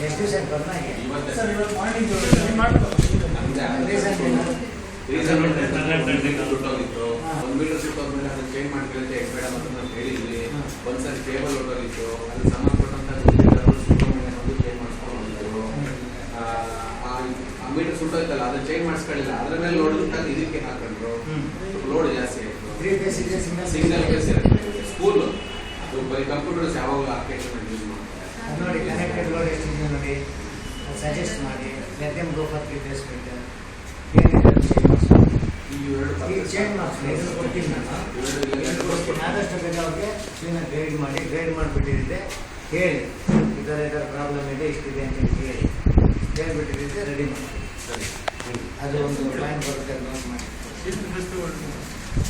ಎಷ್ಟು sir ಬರ್ನಾ sir ಇವತ್ತು morning reason ಸುಟ್ಟೋಗಿತ್ತು. 1 metre ಸುಟ್ಟೋದ್ಮೇಲೆ ಅದನ್ನ ಚೇಂಜ್ ಮಾಡ್ಕೊಳ್ಳಿ ಬೇಡ ಅಂತ ನಾವು ಹೇಳಿದ್ವಿ. ಒಂದ್ಸರಿ ಟೇಬಲ್ ಹೊಟ್ಟೋಗಿತ್ತು, ಅದಕ್ಕೆ ಸಂಬಂಧಪಟ್ಟಂತ ಚೇಂಜ್ ಮಾಡಿಸ್ಕೊಂಡು ಆ ಮೀಟರ್ ಸುಟ್ಟೋಯ್ತಲ್ಲ ಅದನ್ನ ಚೇಂಜ್ ಮಾಡಿಸ್ಕೊಳ್ಳಿಲ್ಲ. ಅದ್ರ ಮೇಲೆ ಲೋಡ್ ಇದಕ್ಕೆ ಹಾಕೊಂಡ್ರು, ಲೋಡ್ ಜಾಸ್ತಿ ಆಯ್ತು. ಸಿಗ್ನಲ್ ಕೇಸ್ ಸ್ಕೂಲ್ ಅದು ಬರೀ ಕಂಪ್ಯೂಟರ್ಸ್ ಯಾವಾಗ ಅಪ್ಲಿಕೇಶನ್ ಯೂಸ್ ಮಾಡ್ತಾರೆ ನೋಡಿ. ಕನೆಕ್ಟೆಡ್ ಲೋಡ್ ಎಷ್ಟಿದೆ ನೋಡಿ, ಸಜೆಸ್ಟ್ ಮಾಡಿ. Let them go for replacement. Change ಮಾಡಿಸ್ತೀನಿ, ಇದನ್ನು ಕೊಡ್ತೀನಿ ನಾನು. ಆದಷ್ಟು ಬೇಗ ಅವ್ರಿಗೆ ಕ್ಲೀನಾಗಿ ಗೈಡ್ ಮಾಡಿ, ಗೈಡ್ ಮಾಡಿಬಿಟ್ಟಿದ್ದೆ ಹೇಳಿ, ಈ ಥರ ಪ್ರಾಬ್ಲಮ್ ಇದೆ, ಇಷ್ಟಿದೆ ಅಂತ ಹೇಳಿ ಹೇಳ್ಬಿಟ್ಟಿದ್ದೆ, ರೆಡಿ ಮಾಡಿ. ಅದು ಒಂದು ಪ್ಲ್ಯಾನ್ ಬರುತ್ತೆ, ನೋಟ್ ಮಾಡಿ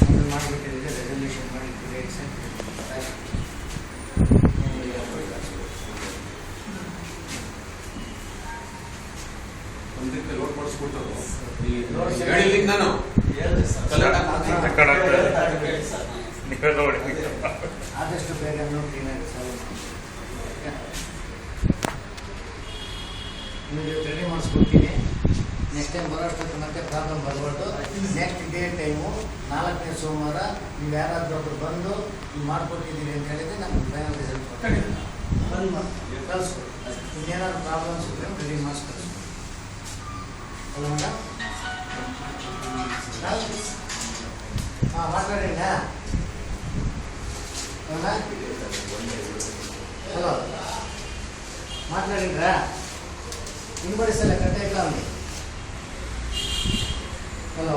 ಅದನ್ನು ಮಾಡಿಬಿಟ್ಟಿದ್ದೆ, ರೆಸಲ್ಯೂಷನ್ ಮಾಡಿ ಡೇಟ್ಸ್ ಲೋಡ್ ಮಾಡಿಸ್ಬಿಟ್ಟು ನಾನು ಆದಷ್ಟು ಬೇಗ ಕ್ಲೀನಾಗಿ ಸಾಲ್ವ್ ಮಾಡಿ. ನಿಮಗೆ ರೆಡಿ ಮಾಡಿಸ್ಕೊಡ್ತೀನಿ. ನೆಕ್ಸ್ಟ್ ಟೈಮ್ ಬರೋಷ್ಟೊತ್ತು ಮತ್ತೆ ಪ್ರಾಬ್ಲಮ್ ಬರಬಾರ್ದು. ನೆಕ್ಸ್ಟ್ ಡೇ ಟೈಮು 4ನೇ ಸೋಮವಾರ ನೀವು ಯಾರಾದರೂ ಒಬ್ಬರು ಬಂದು ನೀವು ಮಾಡಿಕೊಟ್ಟಿದ್ದೀರಿ ಅಂತ ಹೇಳಿದರೆ ನಮ್ಗೆ ಫೈನಲ್ ರಿಸಲ್ಟ್ ಬಂದು ಕಳಿಸ್ಕೊಡಿ. ಇನ್ನೇನಾದ್ರು ಪ್ರಾಬ್ಲಮ್ಸ್ ಇದ್ದರೆ ರೆಡಿ ಮಾಡಿಸಿ ಕಳಿಸ್ಕೊಡಿ. ಅಲ್ಲ ಮೇಡಮ್? ಹಾಂ ಮಾತಾಡಿಲ್ಲ. ಹಲೋ ಮಾತಾಡಿದ್ರಾ? ಇನ್ಬಡಿಸಲ್ಲ ಕಟ್ಟ ಇಲ್ಲ ಅವನಿಗೆ. ಹಲೋ